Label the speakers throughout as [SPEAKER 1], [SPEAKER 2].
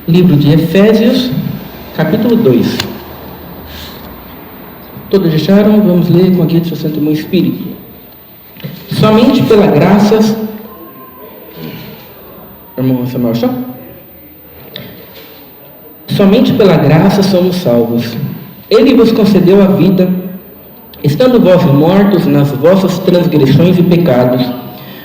[SPEAKER 1] Livro de Efésios, capítulo 2. Todos acharam? Vamos ler com a guia do seu Santo Espírito. Somente pela graça... Irmão Samuel, achou? Somente pela graça somos salvos. Ele vos concedeu a vida, estando vós mortos nas vossas transgressões e pecados,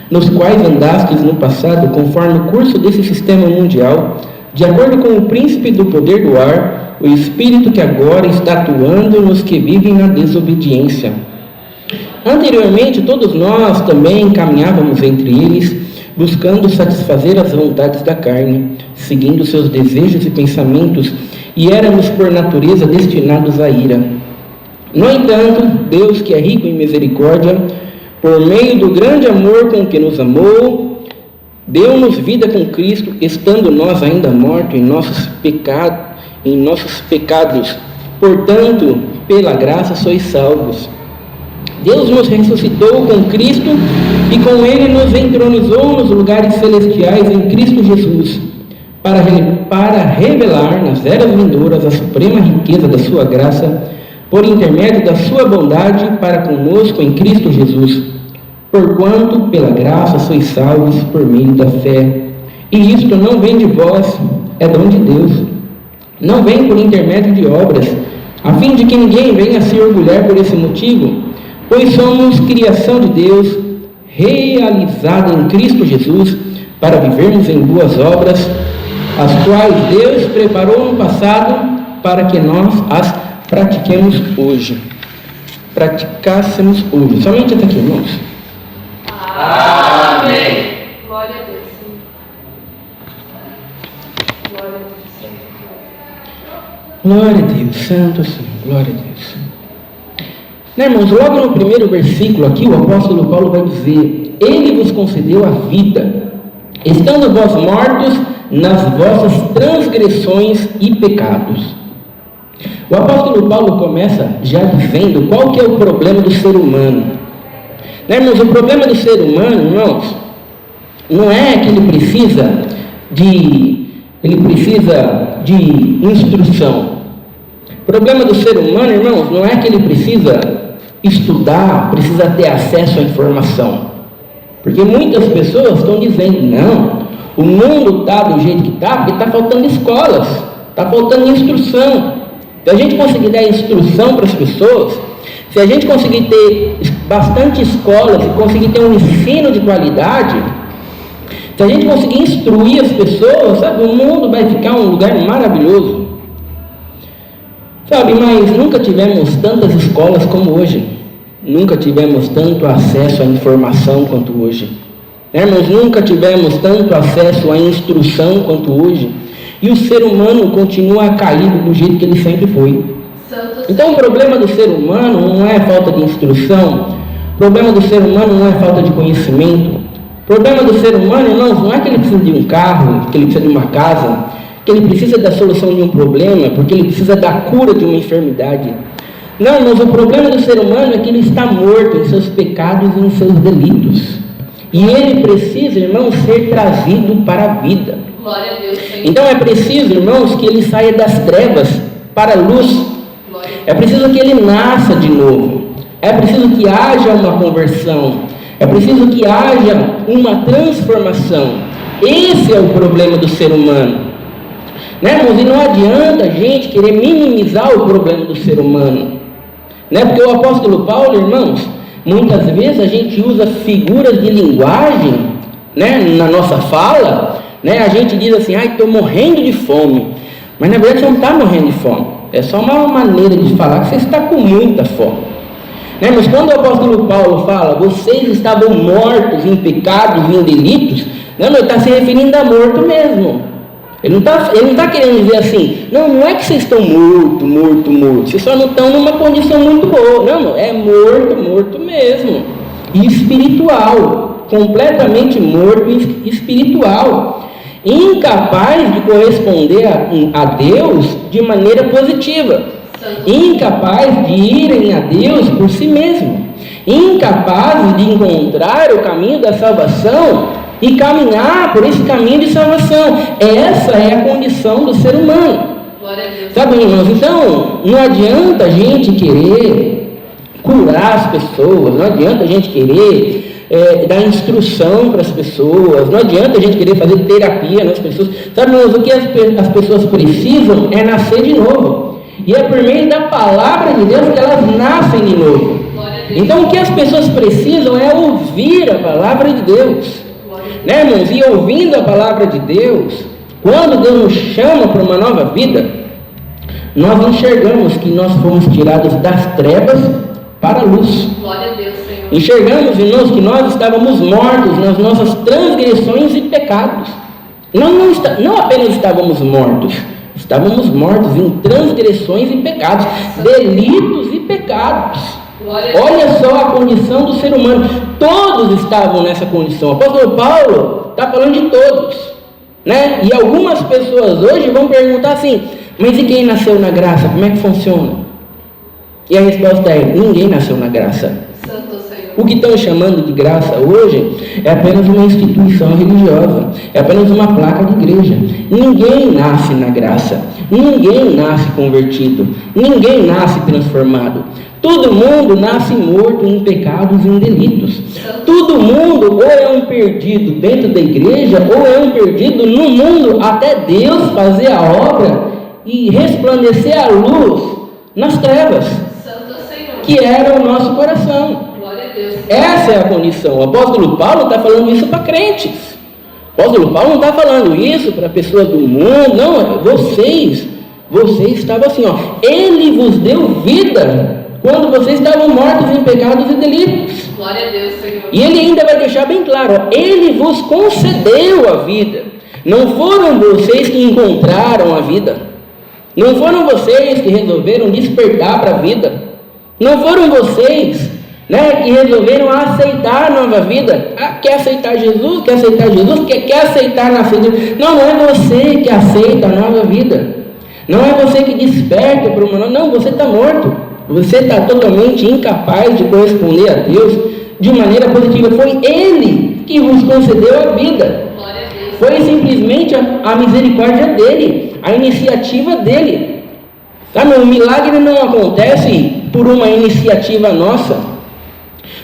[SPEAKER 1] nos quais andastes no passado, conforme o curso desse sistema mundial, de acordo com o príncipe do poder do ar, o espírito que agora está atuando nos que vivem na desobediência. Anteriormente, todos nós também caminhávamos entre eles, buscando satisfazer as vontades da carne, seguindo seus desejos e pensamentos, e éramos por natureza destinados à ira. No entanto, Deus, que é rico em misericórdia, por meio do grande amor com que nos amou, deu-nos vida com Cristo, estando nós ainda mortos em nossos pecados. Portanto, pela graça sois salvos. Deus nos ressuscitou com Cristo e com Ele nos entronizou nos lugares celestiais em Cristo Jesus, para revelar nas eras vindouras a suprema riqueza da sua graça, por intermédio da sua bondade para conosco em Cristo Jesus. Porquanto, pela graça, sois salvos por meio da fé. E isto não vem de vós, é dom de Deus. Não vem por intermédio de obras, a fim de que ninguém venha se orgulhar por esse motivo, pois somos criação de Deus, realizada em Cristo Jesus, para vivermos em boas obras, as quais Deus preparou no passado para que nós as praticássemos hoje. Somente até aqui, irmãos.
[SPEAKER 2] Amém. Glória a Deus. Glória a Deus.
[SPEAKER 1] Glória a Deus, Santo Senhor, glória a Deus. Irmãos, logo no primeiro versículo aqui, o apóstolo Paulo vai dizer: Ele vos concedeu a vida, estando vós mortos nas vossas transgressões e pecados. O apóstolo Paulo começa já dizendo qual que é o problema do ser humano. Irmãos, o problema do ser humano, irmãos, não é que ele precisa de instrução. O problema do ser humano, irmãos, não é que ele precisa estudar, precisa ter acesso à informação. Porque muitas pessoas estão dizendo: não, o mundo está do jeito que está, porque está faltando escolas, está faltando instrução. Se a gente conseguir dar instrução para as pessoas, se a gente conseguir ter bastante escolas e conseguir ter um ensino de qualidade, se a gente conseguir instruir as pessoas, sabe, o mundo vai ficar um lugar maravilhoso. Sabe, mas nunca tivemos tantas escolas como hoje. Nunca tivemos tanto acesso à informação quanto hoje. Irmãos, nunca tivemos tanto acesso à instrução quanto hoje. E o ser humano continua caído do jeito que ele sempre foi. Então o problema do ser humano não é falta de instrução. O problema do ser humano não é falta de conhecimento. O problema do ser humano, irmãos, não é que ele precisa de um carro, que ele precisa de uma casa, que ele precisa da solução de um problema, porque ele precisa da cura de uma enfermidade. Não, irmãos, o problema do ser humano é que ele está morto em seus pecados e em seus delitos. E ele precisa, irmãos, ser trazido para a vida.
[SPEAKER 2] Glória a Deus, Senhor.
[SPEAKER 1] Então é preciso, irmãos, que ele saia das trevas para a luz. É preciso que ele nasça de novo. É preciso que haja uma conversão. É preciso que haja uma transformação. Esse é o problema do ser humano. Né, irmãos? E não adianta a gente querer minimizar o problema do ser humano. Né? Porque o apóstolo Paulo, irmãos, muitas vezes a gente usa figuras de linguagem, né, na nossa fala, né? A gente diz assim: ai, estou morrendo de fome. Mas na verdade você não está morrendo de fome. É só uma maneira de falar que você está com muita fome. Né? Mas quando o apóstolo Paulo fala: vocês estavam mortos em pecados e em delitos, não, ele está se referindo a morto mesmo. Ele não está querendo dizer assim: não é que vocês estão morto. Vocês só não estão numa condição muito boa. Não, é morto mesmo. E espiritual. Completamente morto e espiritual. Incapaz de corresponder a Deus de maneira positiva. Incapaz de irem a Deus por si mesmo. Incapaz de encontrar o caminho da salvação e caminhar por esse caminho de salvação. Essa é a condição do ser humano.
[SPEAKER 2] Glória a Deus.
[SPEAKER 1] Sabe, irmãos? Então, não adianta a gente querer curar as pessoas, não adianta a gente querer dar instrução para as pessoas, não adianta a gente querer fazer terapia nas pessoas. Sabe, irmãos, o que as pessoas precisam é nascer de novo. E é por meio da palavra de Deus que elas nascem de novo. Então, o que as pessoas precisam é ouvir a palavra de Deus. Né, irmãos? E ouvindo a palavra de Deus, quando Deus nos chama para uma nova vida, nós enxergamos que nós fomos tirados das trevas para a luz.
[SPEAKER 2] Glória a Deus, Senhor.
[SPEAKER 1] Enxergamos, irmãos, que nós estávamos mortos nas nossas transgressões e pecados. Não apenas estávamos mortos em transgressões e pecados, delitos e pecados. Olha só a condição do ser humano. Todos estavam nessa condição. O apóstolo Paulo está falando de todos, né? E algumas pessoas hoje vão perguntar assim: mas e quem nasceu na graça? Como é que funciona? E a resposta é: ninguém nasceu na graça.
[SPEAKER 2] Santo Senhor.
[SPEAKER 1] O que estão chamando de graça hoje é apenas uma instituição religiosa, é apenas uma placa de igreja. Ninguém nasce na graça, ninguém nasce convertido, ninguém nasce transformado. Todo mundo nasce morto em pecados e em delitos. Todo mundo ou é um perdido dentro da igreja, ou é um perdido no mundo, até Deus fazer a obra e resplandecer a luz nas trevas, que era o nosso coração.
[SPEAKER 2] Glória a Deus.
[SPEAKER 1] Essa é a condição. O apóstolo Paulo está falando isso para crentes. O apóstolo Paulo não está falando isso para pessoas do mundo. Não, vocês estavam assim, ó. Ele vos deu vida quando vocês estavam mortos em pecados e delitos.
[SPEAKER 2] Glória a Deus, Senhor.
[SPEAKER 1] E ele ainda vai deixar bem claro, ó, ele vos concedeu a vida. Não foram vocês que encontraram a vida. Não foram vocês que resolveram despertar para a vida. Não foram vocês, né, que resolveram aceitar a nova vida. Quer aceitar Jesus? Quer aceitar Jesus? Quer aceitar nascer de Deus? Não é você que aceita a nova vida. Não é você que desperta para uma nova. Não, você está morto. Você está totalmente incapaz de corresponder a Deus de maneira positiva. Foi Ele que vos concedeu a vida.
[SPEAKER 2] Glória a Deus.
[SPEAKER 1] Foi simplesmente a misericórdia dele, a iniciativa dele. Sabe, o milagre não acontece por uma iniciativa nossa.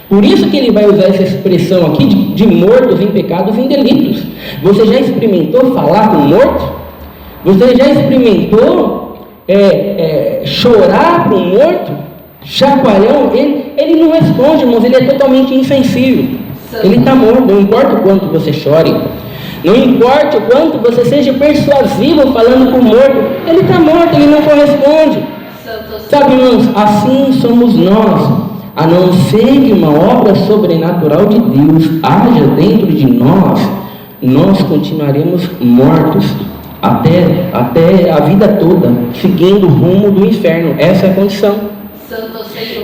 [SPEAKER 1] Por isso que ele vai usar essa expressão aqui de mortos em pecados e em delitos. Você já experimentou falar com um morto? Você já experimentou chorar para um morto? Chacoalhão? Ele não responde, irmãos, ele é totalmente insensível. Ele está morto, não importa o quanto você chore. Não importa o quanto você seja persuasivo falando com o morto, ele está morto, ele não corresponde. Sabe, irmãos, assim somos nós. A não ser que uma obra sobrenatural de Deus haja dentro de nós, nós continuaremos mortos até a vida toda, seguindo o rumo do inferno. Essa é a condição.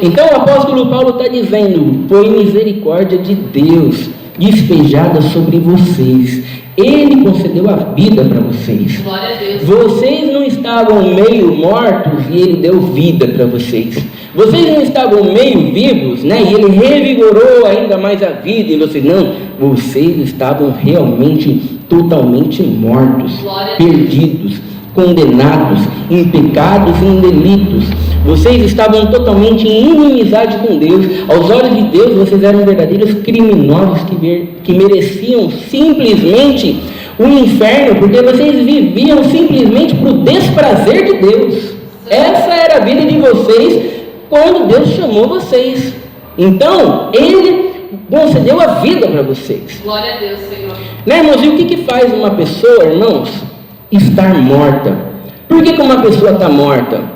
[SPEAKER 1] Então o apóstolo Paulo está dizendo: foi misericórdia de Deus despejada sobre vocês. Ele concedeu a vida para vocês.
[SPEAKER 2] Glória a Deus.
[SPEAKER 1] Vocês não estavam meio mortos e Ele deu vida para vocês. Vocês não estavam meio vivos, né? E Ele revigorou ainda mais a vida em vocês. Não, vocês estavam realmente totalmente mortos, perdidos, condenados, em pecados e em delitos. Vocês estavam totalmente em inimizade com Deus. Aos olhos de Deus, vocês eram verdadeiros criminosos que mereciam simplesmente o inferno, porque vocês viviam simplesmente para o desprazer de Deus. Essa era a vida de vocês quando Deus chamou vocês. Então, Ele concedeu a vida para vocês.
[SPEAKER 2] Glória a Deus, Senhor.
[SPEAKER 1] Né, irmãos? E o que faz uma pessoa, irmãos, estar morta? Por que uma pessoa está morta?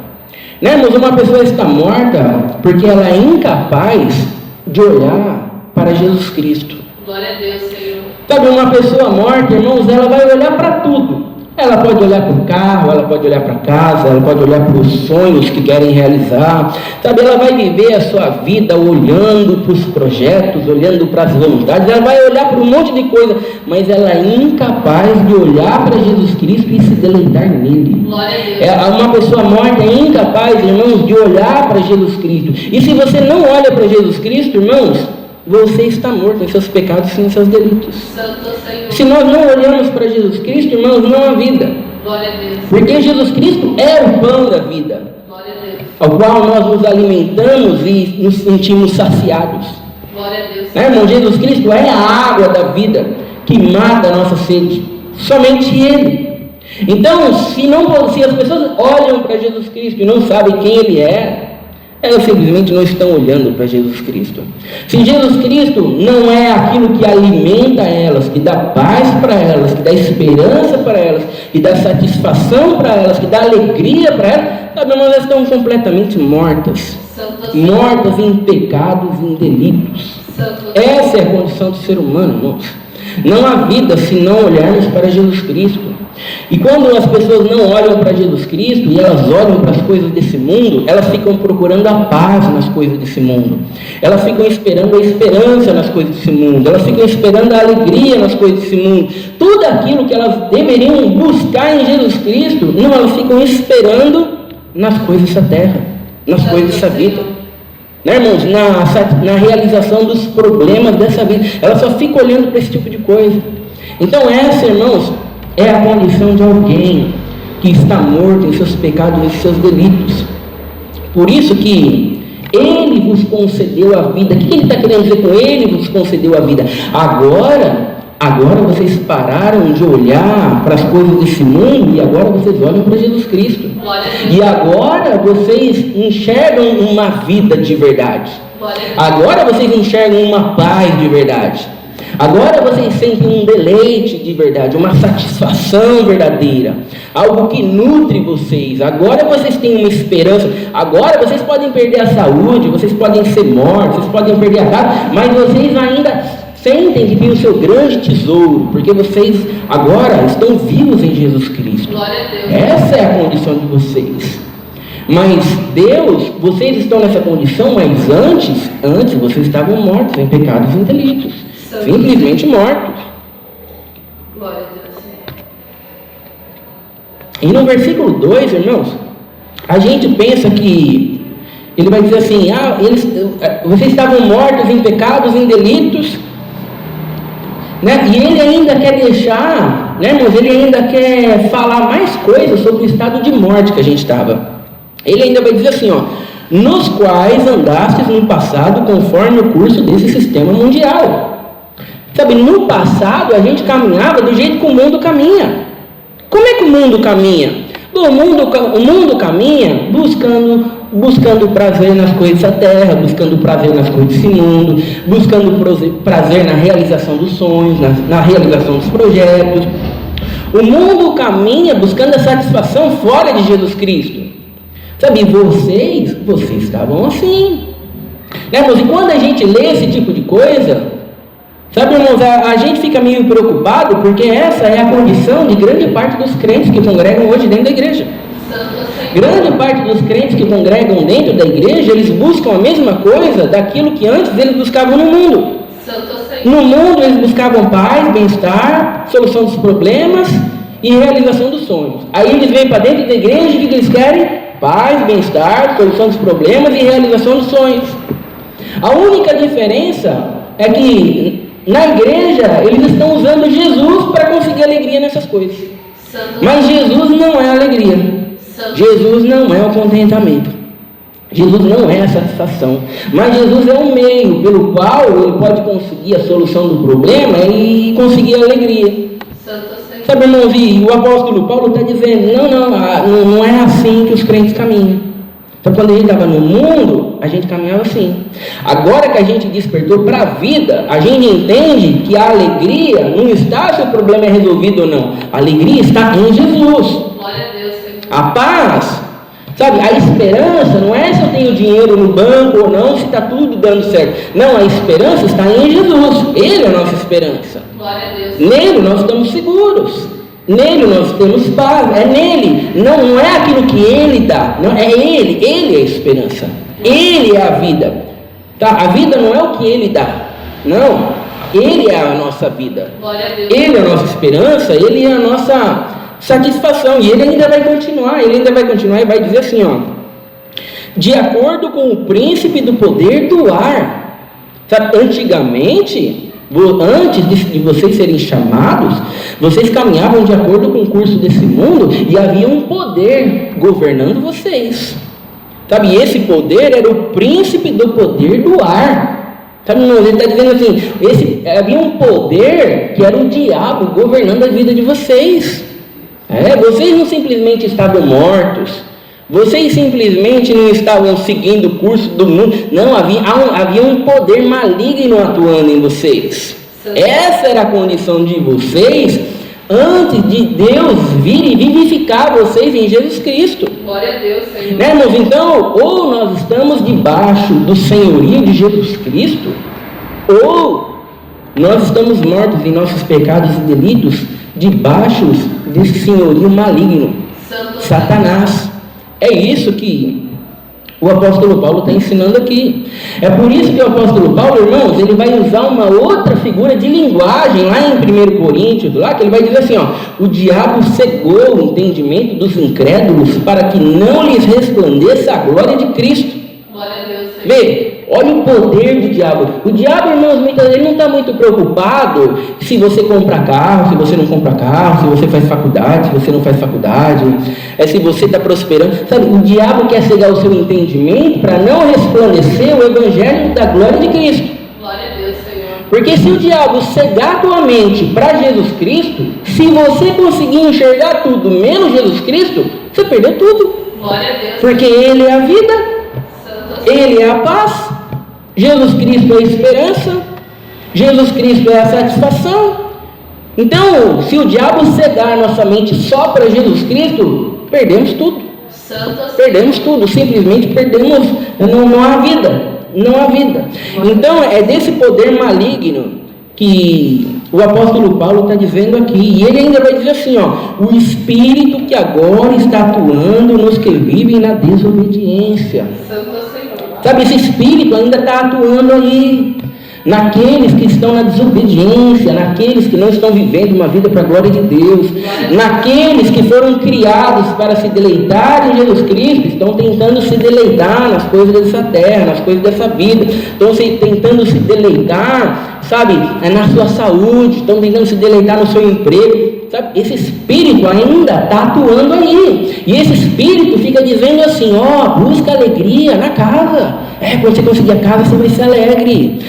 [SPEAKER 1] Né, irmãos? Uma pessoa está morta porque ela é incapaz de olhar para Jesus Cristo.
[SPEAKER 2] Glória a Deus, Senhor.
[SPEAKER 1] Sabe, uma pessoa morta, irmãos, ela vai olhar para tudo. Ela pode olhar para o carro, ela pode olhar para a casa, ela pode olhar para os sonhos que querem realizar. Sabe, ela vai viver a sua vida olhando para os projetos, olhando para as vontades, ela vai olhar para um monte de coisa, mas ela é incapaz de olhar para Jesus Cristo e se deleitar nele.
[SPEAKER 2] Glória a Deus.
[SPEAKER 1] Uma pessoa morta é incapaz, irmãos, de olhar para Jesus Cristo. E se você não olha para Jesus Cristo, irmãos, você está morto em seus pecados e em seus delitos.
[SPEAKER 2] Santo Senhor.
[SPEAKER 1] Se nós não olhamos para Jesus Cristo, irmãos, não há vida.
[SPEAKER 2] Glória a Deus.
[SPEAKER 1] Porque Jesus Cristo é o pão da vida,
[SPEAKER 2] Glória a Deus.
[SPEAKER 1] ao qual nós nos alimentamos e nos sentimos saciados.
[SPEAKER 2] Glória a Deus.
[SPEAKER 1] Irmão, Jesus Cristo é a água da vida que mata a nossa sede. Somente Ele. Então, se as pessoas olham para Jesus Cristo e não sabem quem Ele é, elas simplesmente não estão olhando para Jesus Cristo. Se Jesus Cristo não é aquilo que alimenta elas, que dá paz para elas, que dá esperança para elas, que dá satisfação para elas, que dá alegria para elas, sabe, elas estão completamente mortas. Mortas em pecados e em delitos. Essa é a condição do ser humano, irmãos. Não há vida se não olharmos para Jesus Cristo. E quando as pessoas não olham para Jesus Cristo e elas olham para as coisas desse mundo, elas ficam procurando a paz nas coisas desse mundo. Elas ficam esperando a esperança nas coisas desse mundo. Elas ficam esperando a alegria nas coisas desse mundo. Tudo aquilo que elas deveriam buscar em Jesus Cristo, não, elas ficam esperando nas coisas dessa terra, nas coisas dessa vida. Né, irmãos? Na realização dos problemas dessa vida. Elas só ficam olhando para esse tipo de coisa. Então essa, irmãos, é a condição de alguém que está morto em seus pecados e em seus delitos. Por isso que Ele vos concedeu a vida. O que Ele está querendo dizer com Ele vos concedeu a vida? Agora vocês pararam de olhar para as coisas desse mundo e agora vocês olham para Jesus Cristo. E agora vocês enxergam uma vida de verdade. Agora vocês enxergam uma paz de verdade. Agora vocês sentem um deleite de verdade, uma satisfação verdadeira, algo que nutre vocês. Agora vocês têm uma esperança. Agora vocês podem perder a saúde, vocês podem ser mortos, vocês podem perder a casa, mas vocês ainda sentem que tem o seu grande tesouro, porque vocês agora estão vivos em Jesus Cristo.
[SPEAKER 2] Glória a Deus.
[SPEAKER 1] Essa é a condição de vocês. Mas Deus, vocês estão nessa condição, mas antes vocês estavam mortos em pecados e em delitos. Simplesmente mortos.
[SPEAKER 2] Glória a Deus.
[SPEAKER 1] E no versículo 2, irmãos, a gente pensa que ele vai dizer assim, vocês estavam mortos em pecados e em delitos, né? E ele ainda quer deixar, né, irmãos, ele ainda quer falar mais coisas sobre o estado de morte que a gente estava. Ele ainda vai dizer assim, nos quais andastes no passado conforme o curso desse sistema mundial. Sabe, no passado a gente caminhava do jeito que o mundo caminha. Como é que o mundo caminha? O mundo caminha buscando prazer nas coisas da terra, buscando prazer nas coisas desse mundo, buscando prazer na realização dos sonhos, na realização dos projetos. O mundo caminha buscando a satisfação fora de Jesus Cristo. Sabe, vocês estavam assim. Né, irmãos? E quando a gente lê esse tipo de coisa, sabe, irmãos, a gente fica meio preocupado porque essa é a condição de grande parte dos crentes que congregam hoje dentro da igreja. Grande parte dos crentes que congregam dentro da igreja, eles buscam a mesma coisa daquilo que antes eles buscavam no mundo. No mundo eles buscavam paz, bem-estar, solução dos problemas e realização dos sonhos. Aí eles vêm para dentro da igreja e o que eles querem? Paz, bem-estar, solução dos problemas e realização dos sonhos. A única diferença é que na igreja eles estão usando Jesus para conseguir alegria nessas coisas. Mas Jesus não é alegria. Jesus não é o contentamento. Jesus não é a satisfação. Mas Jesus é um meio pelo qual ele pode conseguir a solução do problema e conseguir a alegria. Sabe, irmãos, e o apóstolo Paulo está dizendo, não é assim que os crentes caminham. Então, quando a gente estava no mundo, a gente caminhava assim. Agora que a gente despertou para a vida, a gente entende que a alegria não está se o problema é resolvido ou não. A alegria está em Jesus.
[SPEAKER 2] Glória a Deus, Senhor.
[SPEAKER 1] A paz, sabe, a esperança não é se eu tenho dinheiro no banco ou não, se está tudo dando certo. Não, a esperança está em Jesus. Ele é a nossa esperança.
[SPEAKER 2] Glória a Deus.
[SPEAKER 1] Nele nós estamos seguros. Nele nós temos paz, é nele, não é aquilo que ele dá, não, é ele é a esperança, ele é a vida, tá? A vida não é o que ele dá, não, ele é a nossa vida, ele é a nossa esperança, ele é a nossa satisfação, e ele ainda vai continuar e vai dizer assim, de acordo com o príncipe do poder do ar, Sabe, antigamente, antes de vocês serem chamados, vocês caminhavam de acordo com o curso desse mundo e havia um poder governando vocês. Sabe, e esse poder era o príncipe do poder do ar. Sabe, ele está dizendo assim, havia um poder que era o diabo governando a vida de vocês. Vocês não simplesmente estavam mortos, vocês simplesmente não estavam seguindo o curso do mundo, não, havia um poder maligno atuando em vocês. Essa era a condição de vocês antes de Deus vir e vivificar vocês em Jesus Cristo.
[SPEAKER 2] Glória a Deus, Senhor.
[SPEAKER 1] Né, irmãos? Então, ou nós estamos debaixo do senhorio de Jesus Cristo, ou nós estamos mortos em nossos pecados e delitos, debaixo desse senhorio maligno, Satanás. É isso que o apóstolo Paulo está ensinando aqui. É por isso que o apóstolo Paulo, irmãos, ele vai usar uma outra figura de linguagem lá em 1 Coríntios, lá que ele vai dizer assim, o diabo cegou o entendimento dos incrédulos para que não lhes resplandeça a glória de Cristo.
[SPEAKER 2] Glória a Deus, Senhor.
[SPEAKER 1] Vê, olha o poder do diabo. O diabo, irmãos, muitas vezes não está muito preocupado se você compra carro, se você não compra carro, se você faz faculdade, se você não faz faculdade, se você está prosperando. Sabe, o diabo quer cegar o seu entendimento para não resplandecer o evangelho da glória de Cristo.
[SPEAKER 2] Glória a Deus, Senhor.
[SPEAKER 1] Porque se o diabo cegar a tua mente para Jesus Cristo, se você conseguir enxergar tudo menos Jesus Cristo, você perdeu tudo.
[SPEAKER 2] Glória a Deus.
[SPEAKER 1] Porque Ele é a vida, Ele é a paz, Jesus Cristo é a esperança, Jesus Cristo é a satisfação. Então, se o diabo cegar nossa mente só para Jesus Cristo, perdemos tudo. Perdemos tudo, simplesmente perdemos, não há vida, não há vida. Então, é desse poder maligno que o apóstolo Paulo está dizendo aqui, e ele ainda vai dizer assim, o espírito que agora está atuando nos que vivem na desobediência. Sabe, esse espírito ainda está atuando aí, naqueles que estão na desobediência, naqueles que não estão vivendo uma vida para a glória de Deus, naqueles que foram criados para se deleitar em Jesus Cristo, estão tentando se deleitar nas coisas dessa terra, nas coisas dessa vida, estão tentando se deleitar, sabe, na sua saúde, estão tentando se deleitar no seu emprego. Sabe, esse espírito ainda está atuando aí, e esse espírito fica dizendo assim, busca alegria na casa, quando você conseguir a casa você vai ser alegre,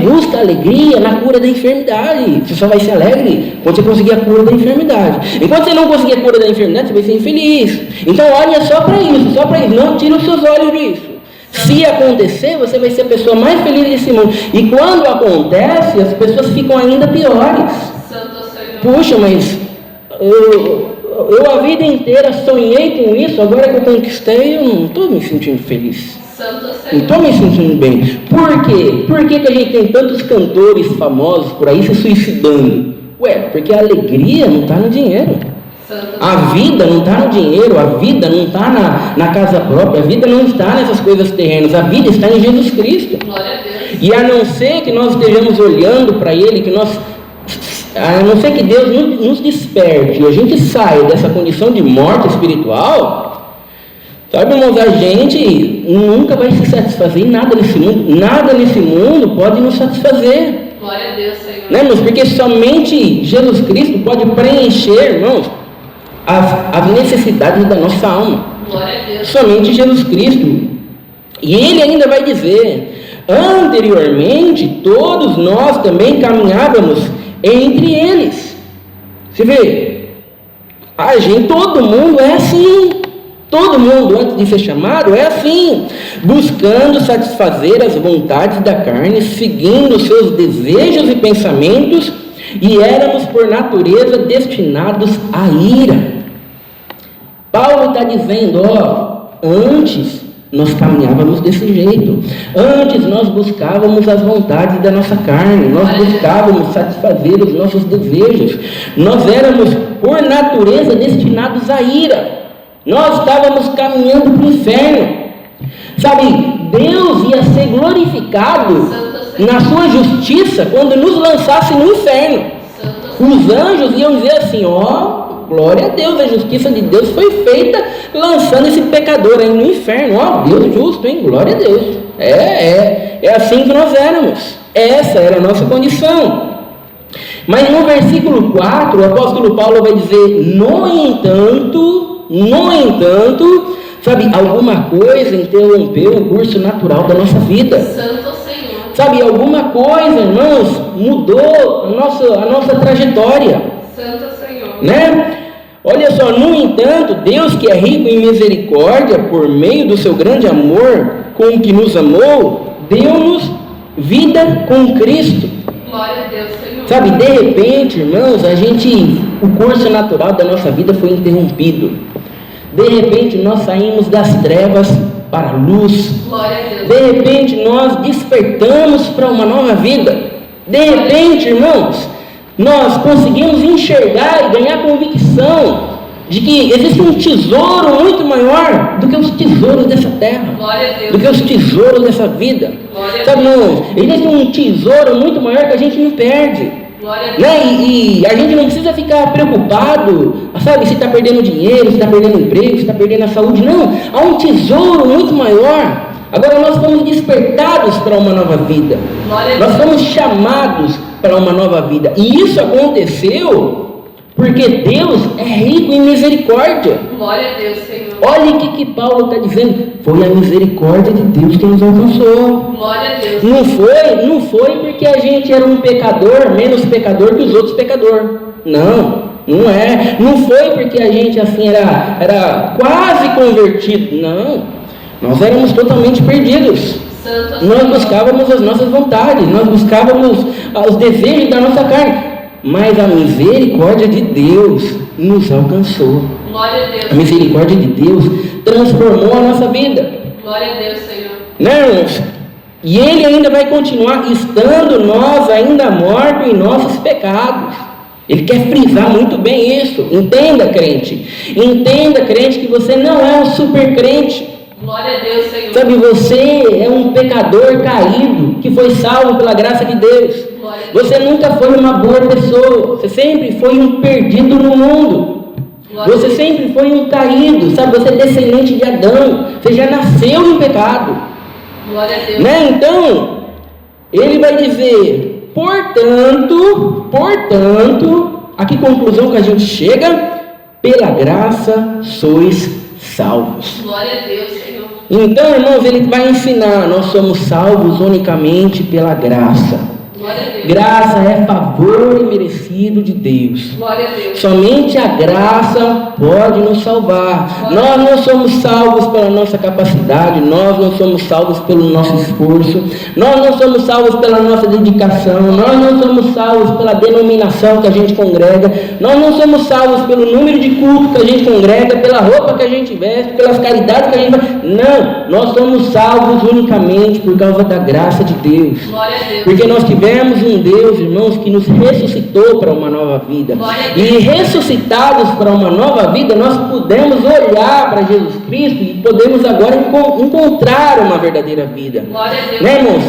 [SPEAKER 1] busca alegria na cura da enfermidade, você só vai ser alegre quando você conseguir a cura da enfermidade, enquanto você não conseguir a cura da enfermidade você vai ser infeliz. Então olha só para isso, não tira os seus olhos disso. Se acontecer, você vai ser a pessoa mais feliz desse mundo, e quando acontece, as pessoas ficam ainda piores. Puxa, mas eu a vida inteira sonhei com isso, agora que eu conquistei, eu não estou me sentindo feliz. Não estou me sentindo bem. Por quê? Por que a gente tem tantos cantores famosos por aí se suicidando? Porque a alegria não está no dinheiro. A vida não está no dinheiro, a vida não está na casa própria, a vida não está nessas coisas terrenas, a vida está em Jesus Cristo. E a não ser que nós estejamos olhando para Ele, a não ser que Deus nos desperte e a gente saia dessa condição de morte espiritual, sabe, irmãos, a gente nunca vai se satisfazer em nada nesse mundo. Nada nesse mundo pode nos satisfazer.
[SPEAKER 2] Glória a Deus, Senhor.
[SPEAKER 1] Né, irmãos? Porque somente Jesus Cristo pode preencher, irmãos, as necessidades da nossa alma.
[SPEAKER 2] Glória a Deus.
[SPEAKER 1] Somente Jesus Cristo. E Ele ainda vai dizer, anteriormente todos nós também caminhávamos entre eles. Você vê, todo mundo é assim. Todo mundo, antes de ser chamado, é assim, buscando satisfazer as vontades da carne, seguindo seus desejos e pensamentos, e éramos por natureza destinados à ira. Paulo está dizendo, antes nós caminhávamos desse jeito, antes nós buscávamos as vontades da nossa carne, nós buscávamos satisfazer os nossos desejos, nós éramos por natureza destinados à ira. Nós estávamos caminhando para o inferno. Sabe, Deus ia ser glorificado na sua justiça quando nos lançasse no inferno. Os anjos iam dizer assim, glória a Deus, a justiça de Deus foi feita lançando esse pecador aí no inferno. Deus justo, hein? Glória a Deus. É assim que nós éramos. Essa era a nossa condição. Mas no versículo 4, o apóstolo Paulo vai dizer: no entanto, sabe, alguma coisa interrompeu o curso natural da nossa vida.
[SPEAKER 2] Santo Senhor.
[SPEAKER 1] Sabe, alguma coisa, irmãos, mudou a nossa trajetória.
[SPEAKER 2] Santo Senhor.
[SPEAKER 1] Né? Olha só, no entanto, Deus, que é rico em misericórdia, por meio do seu grande amor com o que nos amou, deu-nos vida com Cristo.
[SPEAKER 2] Glória a Deus, Senhor.
[SPEAKER 1] Sabe, de repente, irmãos, o curso natural da nossa vida foi interrompido. De repente, nós saímos das trevas para a luz.
[SPEAKER 2] Glória a Deus.
[SPEAKER 1] De repente, nós despertamos para uma nova vida. De repente, irmãos, nós conseguimos enxergar e ganhar convicção de que existe um tesouro muito maior do que os tesouros dessa terra,
[SPEAKER 2] Glória a Deus.
[SPEAKER 1] do que os tesouros dessa vida.
[SPEAKER 2] Glória a
[SPEAKER 1] Sabe,
[SPEAKER 2] Deus.
[SPEAKER 1] irmãos, existe um tesouro muito maior que a gente não perde.
[SPEAKER 2] Glória a Deus.
[SPEAKER 1] Né? E a gente não precisa ficar preocupado, sabe, se está perdendo dinheiro, se está perdendo emprego, se está perdendo a saúde. Não, há um tesouro muito maior. Agora nós fomos despertados para uma nova vida.
[SPEAKER 2] Glória a
[SPEAKER 1] Nós
[SPEAKER 2] Deus.
[SPEAKER 1] fomos chamados para uma nova vida. E isso aconteceu porque Deus é rico em misericórdia.
[SPEAKER 2] Glória a Deus, Senhor.
[SPEAKER 1] Olha o que Paulo está dizendo. Foi a misericórdia de Deus que nos alcançou.
[SPEAKER 2] Glória a Deus.
[SPEAKER 1] Não foi porque a gente era um pecador, menos pecador que os outros pecadores. Não é. Não foi porque a gente assim era quase convertido. Não. Nós éramos totalmente perdidos.
[SPEAKER 2] Santo
[SPEAKER 1] Nós
[SPEAKER 2] Senhor.
[SPEAKER 1] buscávamos as nossas vontades, nós buscávamos os desejos da nossa carne. Mas a misericórdia de Deus nos alcançou.
[SPEAKER 2] Glória a Deus.
[SPEAKER 1] A misericórdia de Deus transformou a nossa vida.
[SPEAKER 2] Glória a Deus, Senhor.
[SPEAKER 1] Né, irmãos? E Ele ainda vai continuar estando nós ainda mortos em nossos pecados. Ele quer frisar muito bem isso. Entenda, crente. Entenda, crente, que você não é um super crente.
[SPEAKER 2] Glória a Deus, Senhor.
[SPEAKER 1] Sabe, você é um pecador caído que foi salvo pela graça de Deus.
[SPEAKER 2] Glória a Deus.
[SPEAKER 1] Você nunca foi uma boa pessoa. Você sempre foi um perdido no mundo.
[SPEAKER 2] Glória a
[SPEAKER 1] Você
[SPEAKER 2] Deus.
[SPEAKER 1] sempre foi um caído. Sabe, você é descendente de Adão. Você já nasceu em pecado.
[SPEAKER 2] Glória a Deus.
[SPEAKER 1] Né? Então, ele vai dizer, portanto, a que conclusão que a gente chega? Pela graça sois salvos.
[SPEAKER 2] Glória a Deus, Senhor.
[SPEAKER 1] Então, irmãos, ele vai ensinar, nós somos salvos unicamente pela graça.
[SPEAKER 2] Glória a Deus.
[SPEAKER 1] Graça é favor imerecido de Deus.
[SPEAKER 2] Glória a Deus.
[SPEAKER 1] Somente a graça pode nos salvar. Nós não somos salvos pela nossa capacidade, nós não somos salvos pelo nosso esforço, nós não somos salvos pela nossa dedicação, nós não somos salvos pela denominação que a gente congrega, nós não somos salvos pelo número de culto que a gente congrega, pela roupa que a gente veste, pelas caridades que a gente faz. Não, nós somos salvos unicamente por causa da graça de Deus.
[SPEAKER 2] Glória a Deus.
[SPEAKER 1] Porque nós tivemos um Deus, irmãos, que nos ressuscitou para uma nova vida. E ressuscitados para uma nova vida, nós podemos olhar para Jesus Cristo e podemos agora encontrar uma verdadeira vida.
[SPEAKER 2] Glória a Deus.
[SPEAKER 1] Né, irmãos?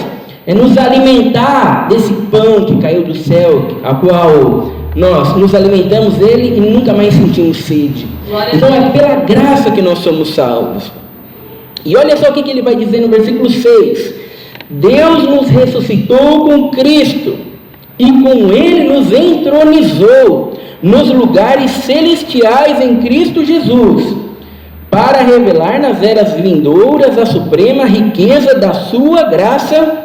[SPEAKER 1] É nos alimentar desse pão que caiu do céu, a qual nós nos alimentamos dele e nunca mais sentimos sede.
[SPEAKER 2] Glória a
[SPEAKER 1] Então
[SPEAKER 2] Deus.
[SPEAKER 1] é pela graça que nós somos salvos. E olha só o que ele vai dizer no versículo 6. Deus nos ressuscitou com Cristo e com Ele nos entronizou nos lugares celestiais em Cristo Jesus, para revelar nas eras vindouras a suprema riqueza da sua graça.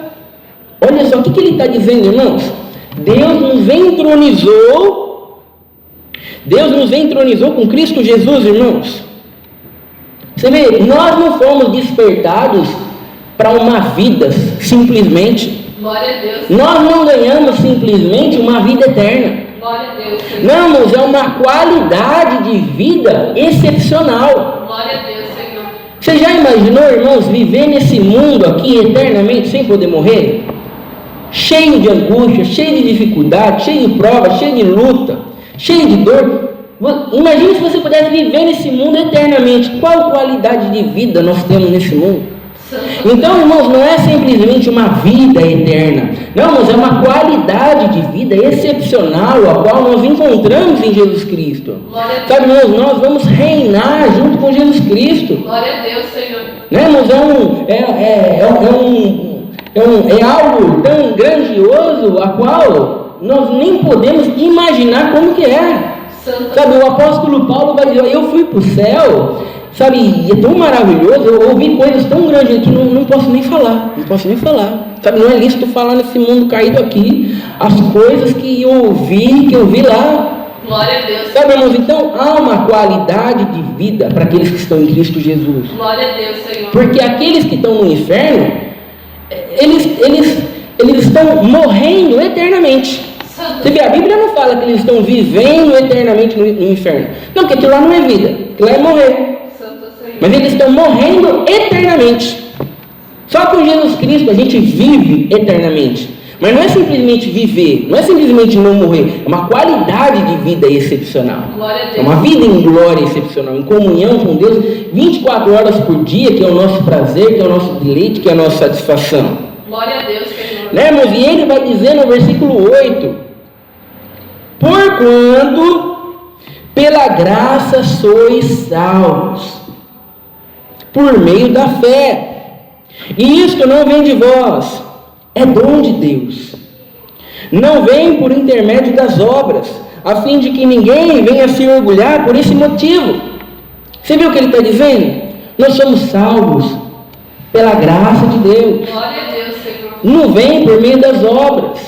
[SPEAKER 1] Olha só o que ele está dizendo, irmãos. Deus nos entronizou com Cristo Jesus, irmãos. Você vê, nós não fomos despertados para uma vida simplesmente.
[SPEAKER 2] Glória a Deus.
[SPEAKER 1] Nós não ganhamos simplesmente uma vida eterna.
[SPEAKER 2] Glória a Deus, Senhor.
[SPEAKER 1] Não, irmãos, é uma qualidade de vida excepcional.
[SPEAKER 2] Glória a Deus, Senhor.
[SPEAKER 1] Você já imaginou, irmãos, viver nesse mundo aqui eternamente sem poder morrer? Cheio de angústia, cheio de dificuldade, cheio de prova, cheio de luta, cheio de dor. Imagine se você pudesse viver nesse mundo eternamente. Qual qualidade de vida nós temos nesse mundo? Então, irmãos, não é simplesmente uma vida eterna. Não, irmãos, é uma qualidade de vida excepcional, a qual nós encontramos em Jesus Cristo. Sabe, irmãos, nós vamos reinar junto com Jesus Cristo.
[SPEAKER 2] Glória a Deus, Senhor.
[SPEAKER 1] Né, irmãos, É algo tão grandioso a qual nós nem podemos imaginar como que é. Sabe, o apóstolo Paulo vai dizer, eu fui para o céu, sabe, e é tão maravilhoso, eu ouvi coisas tão grandes que não posso nem falar, sabe, não é lícito falar nesse mundo caído aqui, as coisas que eu ouvi lá.
[SPEAKER 2] Glória a Deus.
[SPEAKER 1] Sabe, irmãos, então há uma qualidade de vida para aqueles que estão em Cristo Jesus.
[SPEAKER 2] Glória a Deus, Senhor.
[SPEAKER 1] Porque aqueles que estão no inferno, eles estão morrendo eternamente. Você vê, a Bíblia não fala que eles estão vivendo eternamente no inferno. Não, porque aquilo lá não é vida, aquilo lá é morrer. Mas eles estão morrendo eternamente. Só com Jesus Cristo a gente vive eternamente. Mas não é simplesmente viver, não é simplesmente não morrer, é uma qualidade de vida excepcional. É uma vida em glória excepcional, em comunhão com Deus, 24 horas por dia, que é o nosso prazer, que é o nosso deleite, que é a nossa satisfação.
[SPEAKER 2] Glória a Deus, Senhor.
[SPEAKER 1] Né, irmãos? E ele vai dizer no versículo 8: porquanto pela graça sois salvos, por meio da fé. E isto não vem de vós, é dom de Deus. Não vem por intermédio das obras, a fim de que ninguém venha se orgulhar por esse motivo. Você viu o que ele está dizendo? Nós somos salvos pela graça de Deus.
[SPEAKER 2] Glória a Deus, Senhor.
[SPEAKER 1] Não vem por meio das obras.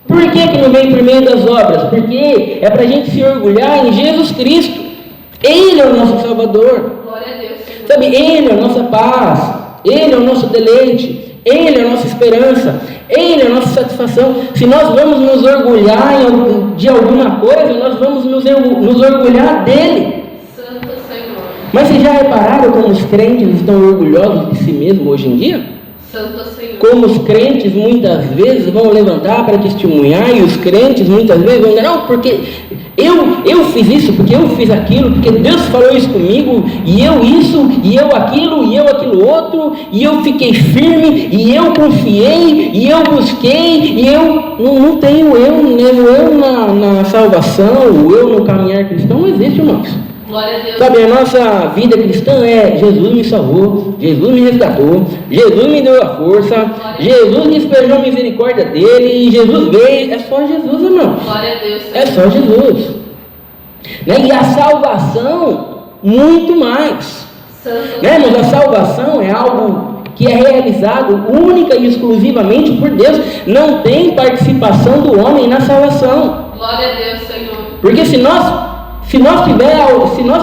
[SPEAKER 1] Por que não vem por meio das obras? Porque é para a gente se orgulhar em Jesus Cristo. Ele é o nosso Salvador.
[SPEAKER 2] Glória a Deus, Senhor.
[SPEAKER 1] Sabe, Ele é a nossa paz, Ele é o nosso deleite, Ele é a nossa esperança, Ele é a nossa satisfação. Se nós vamos nos orgulhar de alguma coisa, nós vamos nos orgulhar dEle.
[SPEAKER 2] Santo Senhor.
[SPEAKER 1] Mas vocês já repararam como os crentes estão orgulhosos de si mesmos hoje em dia?
[SPEAKER 2] Santo Senhor.
[SPEAKER 1] Como os crentes muitas vezes vão levantar para testemunhar, e os crentes muitas vezes vão dizer, não, porque eu fiz isso, porque eu fiz aquilo, porque Deus falou isso comigo, e eu isso, e eu aquilo outro, e eu fiquei firme, e eu confiei, e eu busquei, e eu não tenho eu na salvação, o eu no caminhar cristão não existe, irmãos.
[SPEAKER 2] Glória a Deus.
[SPEAKER 1] Sabe, a nossa vida cristã é Jesus me salvou, Jesus me resgatou, Jesus me deu a força, Jesus despejou a misericórdia dele, e Jesus veio. É só Jesus, irmão.
[SPEAKER 2] Glória a Deus.
[SPEAKER 1] É só Jesus. Né? E a salvação, muito mais.
[SPEAKER 2] Santo.
[SPEAKER 1] Né? Mas a salvação é algo que é realizado única e exclusivamente por Deus. Não tem participação do homem na salvação.
[SPEAKER 2] Glória a Deus, Senhor.
[SPEAKER 1] Porque se nós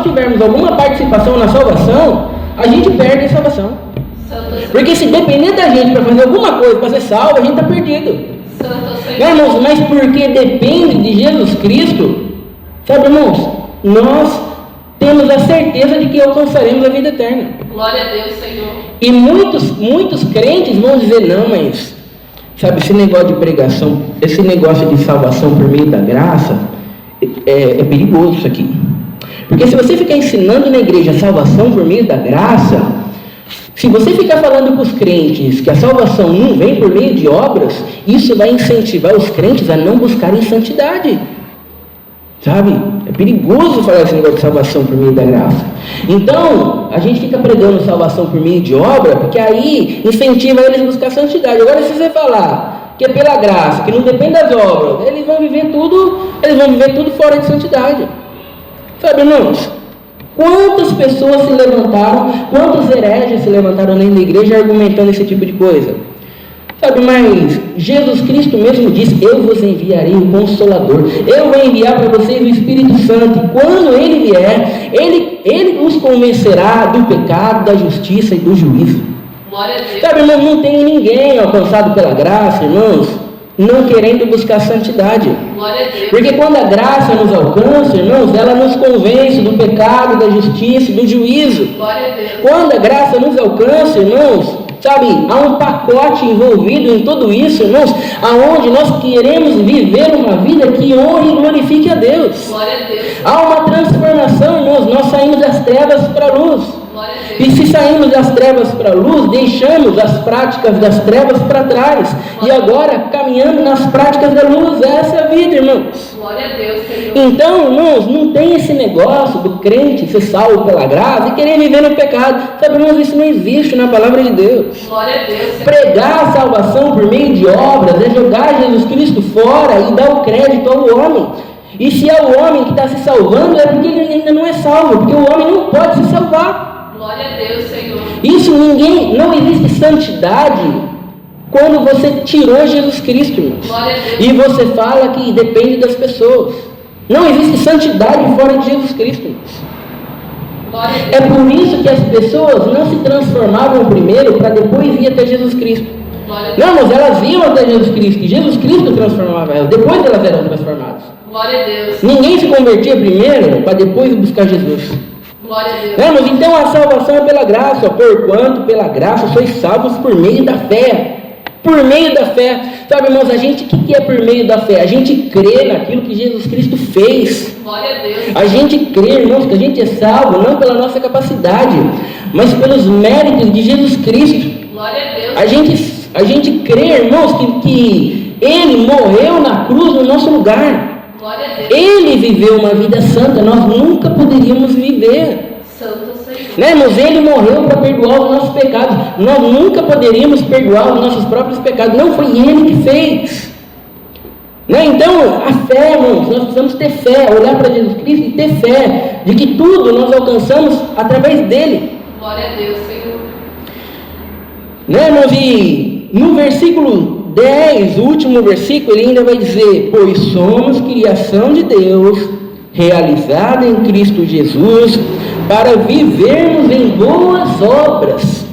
[SPEAKER 1] tivermos alguma participação na salvação, a gente perde a salvação.
[SPEAKER 2] Santo.
[SPEAKER 1] Porque se depender da gente para fazer alguma coisa para ser salvo, a gente está perdido.
[SPEAKER 2] Santo Senhor.
[SPEAKER 1] Né, irmãos? Mas porque depende de Jesus Cristo, sabe, irmãos, nós temos a certeza de que alcançaremos a vida eterna.
[SPEAKER 2] Glória a Deus, Senhor.
[SPEAKER 1] E muitos crentes vão dizer, não, mas sabe, esse negócio de pregação, esse negócio de salvação por meio da graça, é perigoso isso aqui. Porque se você ficar ensinando na igreja a salvação por meio da graça, se você ficar falando para os crentes que a salvação não vem por meio de obras, isso vai incentivar os crentes a não buscarem santidade. Sabe? É perigoso falar esse negócio de salvação por meio da graça. Então, a gente fica pregando salvação por meio de obra, porque aí incentiva eles a buscar santidade. Agora, se você falar que é pela graça, que não depende das obras, eles vão viver tudo fora de santidade. Sabe, irmãos? Quantas pessoas se levantaram, quantos hereges se levantaram dentro da igreja argumentando esse tipo de coisa? Sabe, mas Jesus Cristo mesmo disse, eu vos enviarei o Consolador, eu vou enviar para vocês o Espírito Santo, e quando Ele vier, Ele os convencerá do pecado, da justiça e do juízo.
[SPEAKER 2] Glória a Deus.
[SPEAKER 1] Sabe, irmão, não tem ninguém alcançado pela graça, irmãos, não querendo buscar santidade.
[SPEAKER 2] Glória a Deus.
[SPEAKER 1] Porque quando a graça nos alcança, irmãos, ela nos convence do pecado, da justiça, do juízo.
[SPEAKER 2] Glória a Deus.
[SPEAKER 1] Quando a graça nos alcança, irmãos, sabe, há um pacote envolvido em tudo isso, irmãos, aonde nós queremos viver uma vida que honre e glorifique a Deus.
[SPEAKER 2] Glória a Deus.
[SPEAKER 1] Há uma transformação, irmãos, nós saímos das trevas para a luz.
[SPEAKER 2] Glória a Deus.
[SPEAKER 1] E se saímos das trevas para a luz, deixamos as práticas das trevas para trás. E agora caminhando nas práticas da luz. Essa é a vida, irmãos.
[SPEAKER 2] Glória a Deus, Senhor.
[SPEAKER 1] Então, irmãos, não tem esse negócio do crente ser salvo pela graça e querer viver no pecado. Sabe, irmãos, isso não existe na palavra de Deus.
[SPEAKER 2] Glória a Deus, Senhor.
[SPEAKER 1] Pregar a salvação por meio de obras é jogar Jesus Cristo fora e dar o crédito ao homem. E se é o homem que está se salvando, é porque ele ainda não é salvo, porque o homem não pode se salvar.
[SPEAKER 2] Glória a Deus, Senhor.
[SPEAKER 1] Isso não existe santidade quando você tirou Jesus Cristo, irmãos.
[SPEAKER 2] Glória a Deus.
[SPEAKER 1] E você fala que depende das pessoas. Não existe santidade fora de Jesus Cristo, irmãos.
[SPEAKER 2] Glória a Deus.
[SPEAKER 1] É por isso que as pessoas não se transformavam primeiro para depois ir até Jesus Cristo.
[SPEAKER 2] Glória a Deus.
[SPEAKER 1] Não, mas elas iam até Jesus Cristo, e Jesus Cristo transformava elas, depois elas eram transformadas.
[SPEAKER 2] Glória a Deus.
[SPEAKER 1] Ninguém se convertia primeiro para depois buscar Jesus.
[SPEAKER 2] Glória a Deus.
[SPEAKER 1] Não, mas então a salvação é pela graça, porquanto pela graça sois salvos por meio da fé. Por meio da fé. Sabe, irmãos, o que é por meio da fé? A gente crê naquilo que Jesus Cristo fez.
[SPEAKER 2] Glória a Deus.
[SPEAKER 1] A gente crê, irmãos, que a gente é salvo não pela nossa capacidade, mas pelos méritos de Jesus Cristo.
[SPEAKER 2] Glória a Deus.
[SPEAKER 1] A gente crê, irmãos, que Ele morreu na cruz no nosso lugar.
[SPEAKER 2] Glória a Deus.
[SPEAKER 1] Ele viveu uma vida santa, nós nunca poderíamos viver.
[SPEAKER 2] Santo Senhor.
[SPEAKER 1] Né, irmãos? Ele morreu para perdoar os nossos pecados. Nós nunca poderíamos perdoar os nossos próprios pecados. Não foi Ele que fez. Né? Então, a fé, irmãos, nós precisamos ter fé, olhar para Jesus Cristo e ter fé de que tudo nós alcançamos através dele.
[SPEAKER 2] Glória a Deus, Senhor.
[SPEAKER 1] Né, irmãos? E no versículo 10, o último versículo, ele ainda vai dizer: pois somos criação de Deus, realizada em Cristo Jesus, para vivermos em boas obras,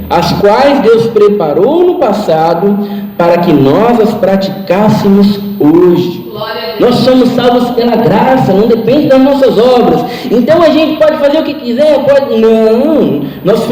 [SPEAKER 1] as quais Deus preparou no passado, para que nós as praticássemos hoje.
[SPEAKER 2] Glória a Deus.
[SPEAKER 1] Nós somos salvos pela graça, não depende das nossas obras. Então a gente pode fazer o que quiser, pode. Não, nós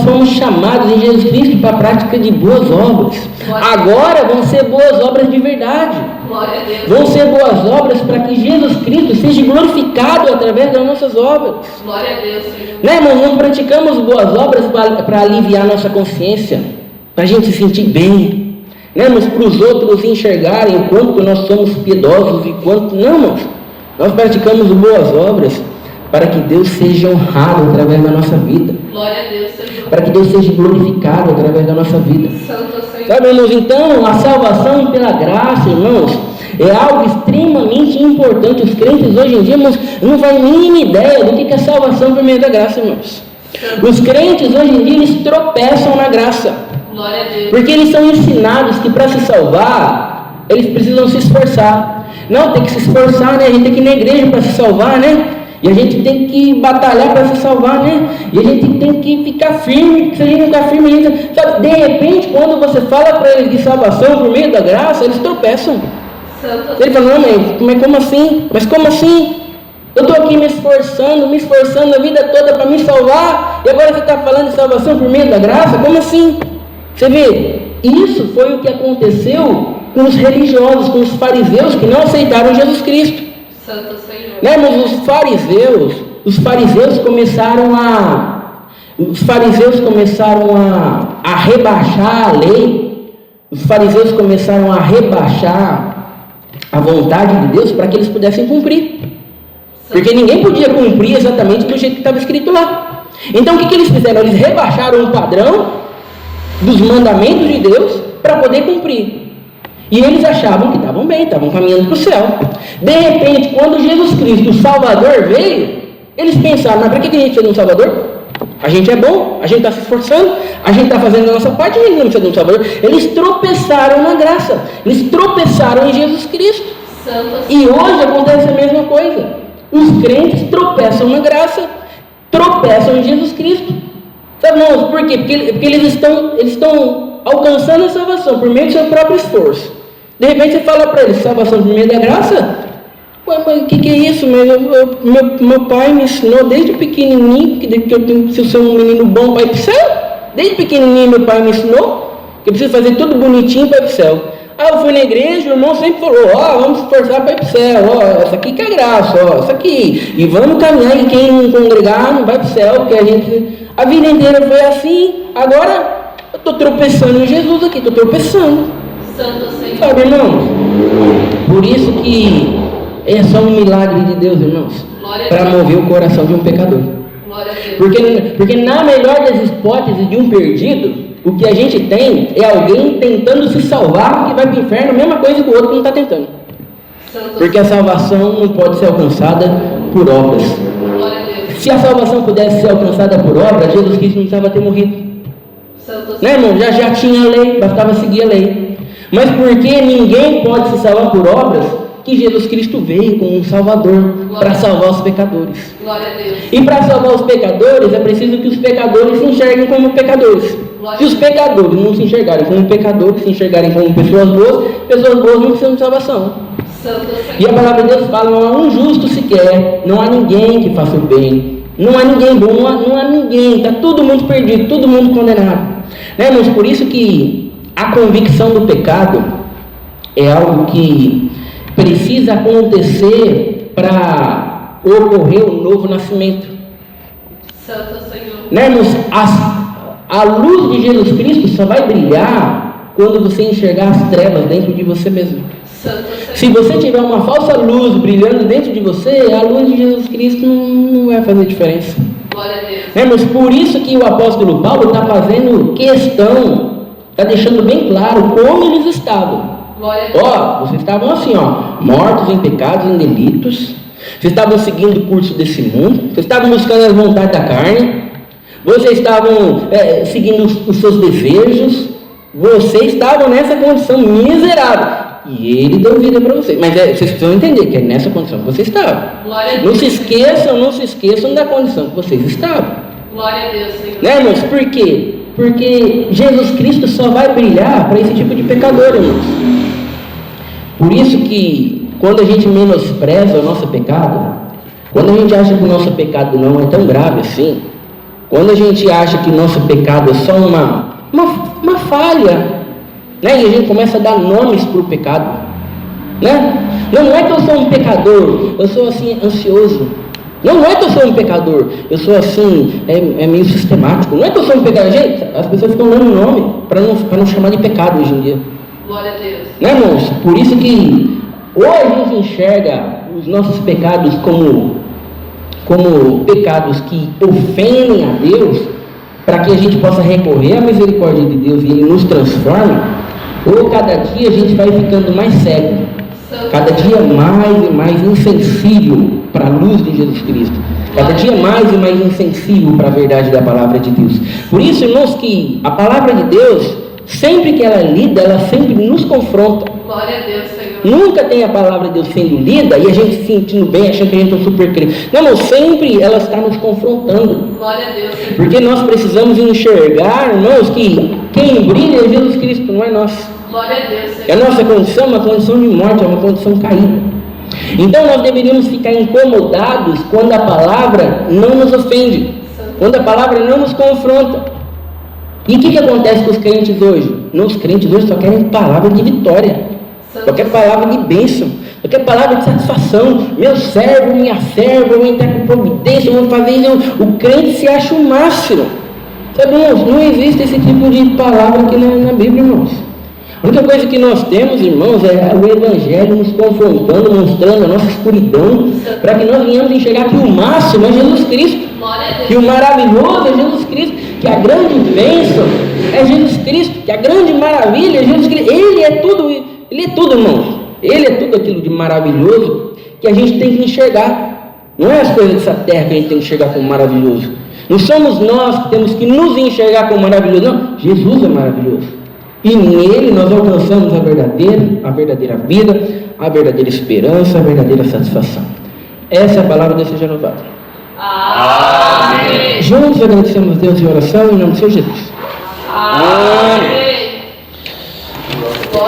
[SPEAKER 1] fomos chamados em Jesus Cristo para a prática de boas obras. Agora vão ser boas obras de verdade.
[SPEAKER 2] Glória a Deus.
[SPEAKER 1] Vão ser boas obras para que Jesus Cristo seja glorificado através das nossas obras.
[SPEAKER 2] Glória a Deus, Senhor.
[SPEAKER 1] Né, irmãos? Não praticamos boas obras para aliviar nossa consciência, para a gente se sentir bem. Né, mas para os outros enxergarem o quanto nós somos piedosos e quanto. Não, irmãos. Nós praticamos boas obras para que Deus seja honrado através da nossa vida.
[SPEAKER 2] Glória a Deus, Senhor.
[SPEAKER 1] Para que Deus seja glorificado através da nossa vida.
[SPEAKER 2] Santo Senhor.
[SPEAKER 1] Sabe, irmãos? Então, a salvação pela graça, irmãos, é algo extremamente importante. Os crentes hoje em dia, irmãos, não fazem a mínima ideia do que é salvação por meio da graça, irmãos. Os crentes hoje em dia, eles tropeçam na graça.
[SPEAKER 2] Glória a Deus.
[SPEAKER 1] Porque eles são ensinados que para se salvar, eles precisam se esforçar. Não, tem que se esforçar, né? A gente tem que ir na igreja para se salvar, né? E a gente tem que batalhar para se salvar, né? E a gente tem que ficar firme. Se a gente não ficar firme, a gente... Sabe, de repente, quando você fala para eles de salvação por meio da graça, eles tropeçam.
[SPEAKER 2] Santo
[SPEAKER 1] Ele fala: não, mas como assim? Mas como assim? Eu estou aqui me esforçando a vida toda para me salvar, e agora você está falando de salvação por meio da graça? Como assim? Você vê, isso foi o que aconteceu com os religiosos, com os fariseus que não aceitaram Jesus Cristo.
[SPEAKER 2] Santo Senhor.
[SPEAKER 1] Né, mas os fariseus começaram a rebaixar a lei. Os fariseus começaram a rebaixar a vontade de Deus para que eles pudessem cumprir. Porque ninguém podia cumprir exatamente do jeito que estava escrito lá. Então o que eles fizeram? Eles rebaixaram o padrão dos mandamentos de Deus para poder cumprir. E eles achavam que estavam bem, estavam caminhando para o céu. De repente, quando Jesus Cristo, o Salvador, veio, eles pensaram: mas para que a gente precisa de um Salvador? A gente é bom, a gente está se esforçando, a gente está fazendo a nossa parte, a gente não precisa de um Salvador. Eles tropeçaram na graça, eles tropeçaram em Jesus Cristo.
[SPEAKER 2] Santo.
[SPEAKER 1] E hoje acontece a mesma coisa. Os crentes tropeçam na graça, tropeçam em Jesus Cristo. Sabe, irmãos, por quê? Porque eles estão alcançando a salvação por meio do seu próprio esforço. De repente você fala para eles: salvação por meio da graça? Ué, mas o que é isso? Meu pai me ensinou desde pequenininho que eu preciso ser um menino bom para ir para o céu. Desde pequenininho meu pai me ensinou que eu preciso fazer tudo bonitinho para ir para o céu. Aí eu fui na igreja, o irmão sempre falou: vamos se esforçar para ir para o céu, essa aqui que é graça, essa aqui. E vamos caminhar, e quem não congregar não vai para o céu, porque a vida inteira foi assim. Agora eu estou tropeçando em Jesus aqui, estou tropeçando.
[SPEAKER 2] Santo Senhor.
[SPEAKER 1] Sabe, irmãos? Por isso que é só um milagre de Deus, irmãos, para mover o coração de um pecador. Porque na melhor das hipóteses de um perdido, o que a gente tem é alguém tentando se salvar que vai para o inferno, a mesma coisa que o outro não está tentando. Porque a salvação não pode ser alcançada por obras. Se a salvação pudesse ser alcançada por obras, Jesus Cristo não precisava ter morrido. Né, irmão? Já tinha a lei, bastava seguir a lei. Mas porque ninguém pode se salvar por obras, que Jesus Cristo veio como um Salvador para salvar os pecadores. E para salvar os pecadores é preciso que os pecadores se enxerguem como pecadores. Se os pecadores não se enxergarem como pecadores, se enxergarem como pessoas boas não precisam de salvação. E a palavra de Deus fala: não há um justo sequer, não há ninguém que faça o bem, não há ninguém bom, não há ninguém, está todo mundo perdido, todo mundo condenado. Né, mas por isso que a convicção do pecado é algo que precisa acontecer para ocorrer o novo nascimento.
[SPEAKER 2] Santo Senhor.
[SPEAKER 1] Né, irmãos? A luz de Jesus Cristo só vai brilhar quando você enxergar as trevas dentro de você mesmo. Se você tiver uma falsa luz brilhando dentro de você, a luz de Jesus Cristo não vai fazer diferença.
[SPEAKER 2] Glória a Deus.
[SPEAKER 1] Né, mas por isso que o apóstolo Paulo está fazendo questão, está deixando bem claro como eles estavam. Vocês estavam assim, mortos em pecados e em delitos, vocês estavam seguindo o curso desse mundo, vocês estavam buscando as vontades da carne, vocês estavam seguindo os seus desejos, vocês estavam nessa condição miserável, e ele deu vida para vocês. Mas vocês precisam entender que é nessa condição que vocês estavam. Não se esqueçam da condição que vocês estavam.
[SPEAKER 2] Glória a Deus, Senhor.
[SPEAKER 1] Né, irmãos? Por quê? Porque Jesus Cristo só vai brilhar para esse tipo de pecador, irmãos. Por isso que quando a gente menospreza o nosso pecado, quando a gente acha que o nosso pecado não é tão grave assim, quando a gente acha que o nosso pecado é só uma falha, né? E a gente começa a dar nomes para o pecado, né? Não é que eu sou um pecador, eu sou assim ansioso. Não é que eu sou um pecador, eu sou assim, é meio sistemático. Não é que eu sou um pecador, gente, as pessoas ficam dando nome para não chamar de pecado hoje em dia.
[SPEAKER 2] Glória a Deus.
[SPEAKER 1] Né, irmãos? Por isso que ou a gente enxerga os nossos pecados como pecados que ofendem a Deus, para que a gente possa recorrer à misericórdia de Deus e Ele nos transforme, ou cada dia a gente vai ficando mais cego, cada dia mais e mais insensível para a luz de Jesus Cristo, cada dia mais e mais insensível para a verdade da palavra de Deus. Por isso, irmãos, que a palavra de Deus, sempre que ela é lida, ela sempre nos confronta.
[SPEAKER 2] Glória a Deus, Senhor.
[SPEAKER 1] Nunca tem a palavra de Deus sendo lida e a gente se sentindo bem, achando que a gente é um super crente. Não, sempre ela está nos confrontando.
[SPEAKER 2] Glória a Deus, Senhor.
[SPEAKER 1] Porque nós precisamos enxergar, irmãos, que quem brilha é Jesus Cristo, não é nós.
[SPEAKER 2] Glória a Deus, Senhor.
[SPEAKER 1] E a nossa condição é uma condição de morte, é uma condição caída. Então nós deveríamos ficar incomodados quando a palavra não nos ofende, quando a palavra não nos confronta. E o que acontece com os crentes hoje? Não, os crentes hoje só querem palavra de vitória, só querem palavra de bênção, só querem palavra de satisfação. Meu servo, minha serva, eu vou entrar com providência, eu vou fazer isso. O crente se acha o máximo. Sabe, irmãos, não existe esse tipo de palavra aqui na Bíblia, irmãos. A única coisa que nós temos, irmãos, é o Evangelho nos confrontando, mostrando a nossa escuridão, para que nós venhamos enxergar que o máximo é Jesus Cristo, que o maravilhoso é Jesus Cristo, que a grande bênção é Jesus Cristo, que a grande maravilha é Jesus Cristo. Ele é tudo, irmãos. Ele é tudo aquilo de maravilhoso que a gente tem que enxergar. Não é as coisas dessa terra que a gente tem que enxergar como maravilhoso. Não somos nós que temos que nos enxergar como maravilhoso, não. Jesus é maravilhoso. E nele nós alcançamos a verdadeira vida, a verdadeira esperança, a verdadeira satisfação. Essa é a palavra de Deus seja louvada.
[SPEAKER 2] Amém.
[SPEAKER 1] Juntos agradecemos a Deus em oração em nome de Senhor Jesus.
[SPEAKER 2] Amém.